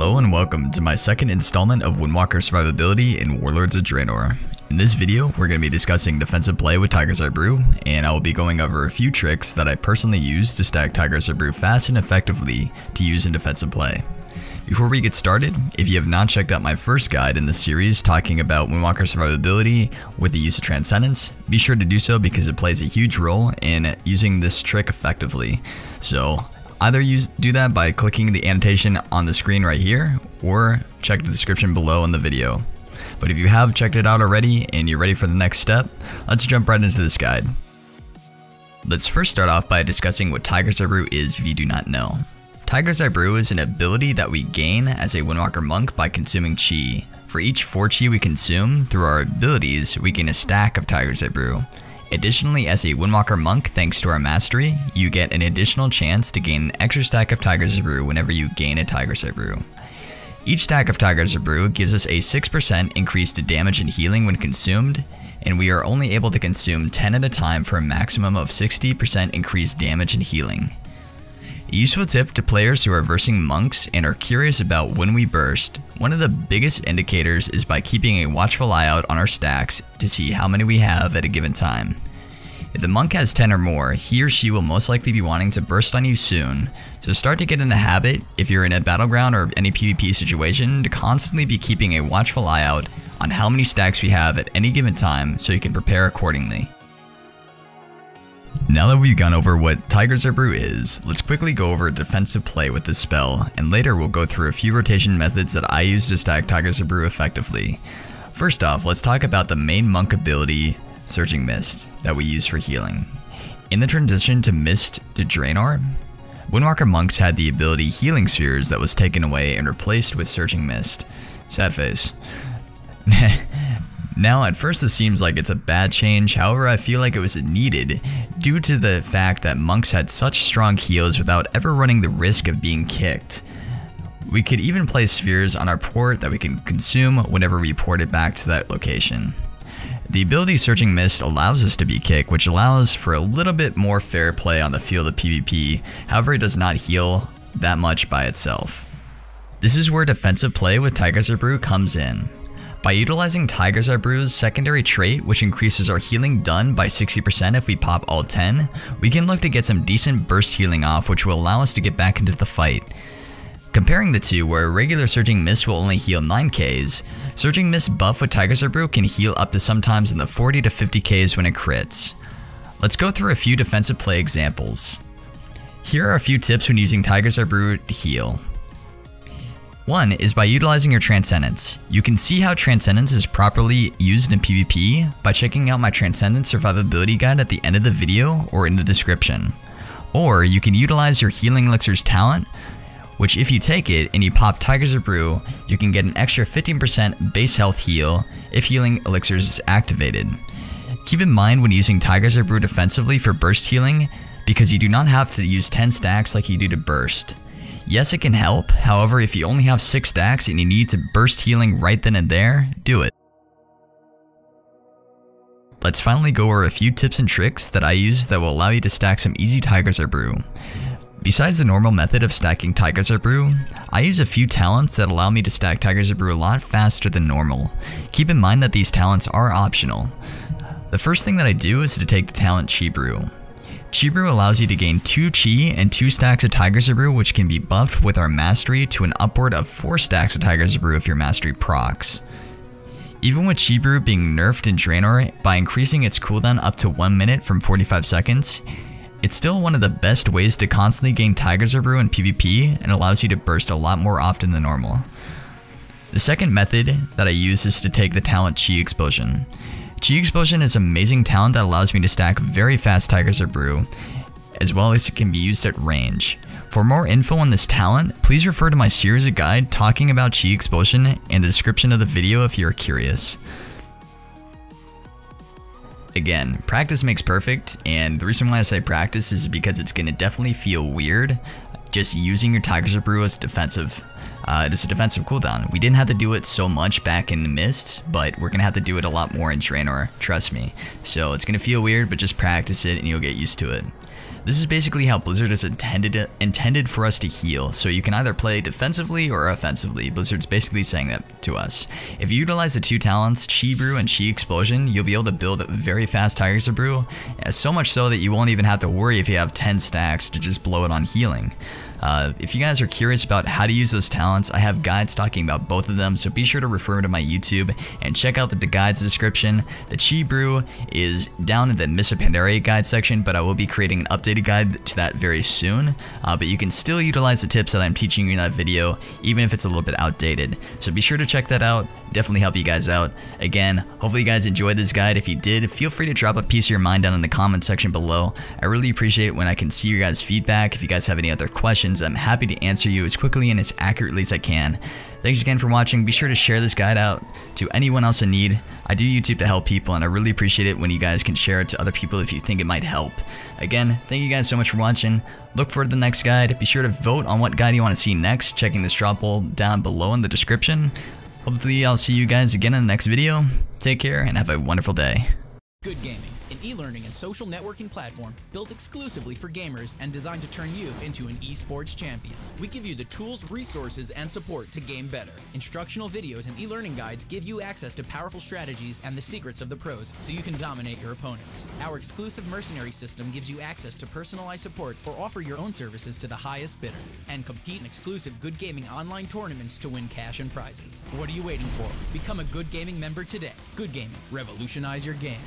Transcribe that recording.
Hello and welcome to my second installment of Windwalker survivability in Warlords of Draenor. In this video, we're going to be discussing defensive play with Tigers Eye Brew, and I will be going over a few tricks that I personally use to stack Tigers Eye Brew fast and effectively to use in defensive play. Before we get started, if you have not checked out my first guide in this series talking about Windwalker survivability with the use of transcendence, be sure to do so because it plays a huge role in using this trick effectively. So either do that by clicking the annotation on the screen right here, or check the description below in the video. But if you have checked it out already and you're ready for the next step, let's jump right into this guide. Let's first start off by discussing what Tigers Eye Brew is if you do not know. Tigers Eye Brew is an ability that we gain as a Windwalker monk by consuming chi. For each 4 chi we consume through our abilities, we gain a stack of Tigers Eye Brew. Additionally, as a Windwalker monk, thanks to our mastery, you get an additional chance to gain an extra stack of Tigers Eye Brew whenever you gain a Tigers Eye Brew. Each stack of Tigers Eye Brew gives us a 6% increase to damage and healing when consumed, and we are only able to consume 10 at a time for a maximum of 60% increased damage and healing. A useful tip to players who are versing monks and are curious about when we burst: one of the biggest indicators is by keeping a watchful eye out on our stacks to see how many we have at a given time. If the monk has 10 or more, he or she will most likely be wanting to burst on you soon, so start to get in the habit, if you're in a battleground or any PvP situation, to constantly be keeping a watchful eye out on how many stacks we have at any given time so you can prepare accordingly. Now that we've gone over what Tigers Eye Brew is, let's quickly go over defensive play with this spell, and later we'll go through a few rotation methods that I use to stack Tigers Eye Brew effectively. First off, let's talk about the main monk ability, Surging Mist, that we use for healing. In the transition to Mist to Draenor, Windwalker monks had the ability Healing Spheres that was taken away and replaced with Surging Mist. Sad face. Now, at first this seems like it's a bad change, however I feel like it was needed due to the fact that monks had such strong heals without ever running the risk of being kicked. We could even place spheres on our port that we can consume whenever we port it back to that location. The ability Surging Mist allows us to be kicked, which allows for a little bit more fair play on the field of PvP, however it does not heal that much by itself. This is where defensive play with Tigers Eye Brew comes in. By utilizing Tigers Eye Brew's secondary trait, which increases our healing done by 60% if we pop all 10, we can look to get some decent burst healing off, which will allow us to get back into the fight. Comparing the two, where regular Surging Mist will only heal 9Ks, Surging Mist buff with Tigers Eye Brew can heal up to sometimes in the 40 to 50Ks when it crits. Let's go through a few defensive play examples. Here are a few tips when using Tigers Eye Brew to heal. One is by utilizing your transcendence. You can see how transcendence is properly used in PvP by checking out my transcendence survivability guide at the end of the video or in the description. Or you can utilize your healing elixir's talent, which if you take it and you pop Tigers Eye Brew, you can get an extra 15% base health heal if healing elixirs is activated. Keep in mind when using Tigers Eye Brew defensively for burst healing, because you do not have to use 10 stacks like you do to burst. Yes, it can help, however if you only have 6 stacks and you need to burst healing right then and there, do it. Let's finally go over a few tips and tricks that I use that will allow you to stack some easy Tigers Eye Brew. Besides the normal method of stacking Tigers Eye Brew, I use a few talents that allow me to stack Tigers Eye Brew a lot faster than normal. Keep in mind that these talents are optional. The first thing that I do is to take the talent Chi Brew. Chi Brew allows you to gain 2 Chi and 2 stacks of Tigers Eye Brew, which can be buffed with our mastery to an upward of 4 stacks of Tigers Eye Brew if your mastery procs. Even with Chi Brew being nerfed in Draenor by increasing its cooldown up to 1 minute from 45 seconds, it's still one of the best ways to constantly gain Tigers Eye Brew in PvP and allows you to burst a lot more often than normal. The second method that I use is to take the talent Chi Explosion. Chi Explosion is an amazing talent that allows me to stack very fast Tigers Eye Brew, as well as it can be used at range. For more info on this talent, please refer to my series of guide talking about Chi Explosion and the description of the video if you're curious. Again, practice makes perfect, and the reason why I say practice is because it's going to definitely feel weird just using your Tigers Eye Brew as defensive. It's a defensive cooldown. We didn't have to do it so much back in the Mist, but we're gonna have to do it a lot more in Draenor, trust me. So it's gonna feel weird, but just practice it and you'll get used to it. This is basically how Blizzard is intended for us to heal, so you can either play defensively or offensively. Blizzard's basically saying that to us. If you utilize the two talents, Chi Brew and Chi Explosion, you'll be able to build a very fast Tigers Eye Brew, so much so that you won't even have to worry if you have 10 stacks to just blow it on healing. If you guys are curious about how to use those talents, I have guides talking about both of them, so be sure to refer to my YouTube and check out the guides description. The Chi Brew is down in the Miss Pandaria guide section, but I will be creating an updated guide to that very soon. But you can still utilize the tips that I'm teaching you in that video, even if it's a little bit outdated. So be sure to check that out. Definitely help you guys out. Again, hopefully you guys enjoyed this guide. If you did, feel free to drop a piece of your mind down in the comment section below. I really appreciate it when I can see your guys' feedback. If you guys have any other questions, I'm happy to answer you as quickly and as accurately as I can. Thanks again for watching. Be sure to share this guide out to anyone else in need. I do YouTube to help people, and I really appreciate it when you guys can share it to other people if you think it might help. Again, thank you guys so much for watching. Look forward to the next guide. Be sure to vote on what guide you want to see next, checking the straw poll down below in the description. Hopefully I'll see you guys again in the next video. Take care and have a wonderful day. Good Gaming, an e-learning and social networking platform built exclusively for gamers and designed to turn you into an esports champion. We give you the tools, resources, and support to game better. Instructional videos and e-learning guides give you access to powerful strategies and the secrets of the pros so you can dominate your opponents. Our exclusive mercenary system gives you access to personalized support or offer your own services to the highest bidder. And compete in exclusive Good Gaming online tournaments to win cash and prizes. What are you waiting for? Become a Good Gaming member today. Good Gaming, revolutionize your game.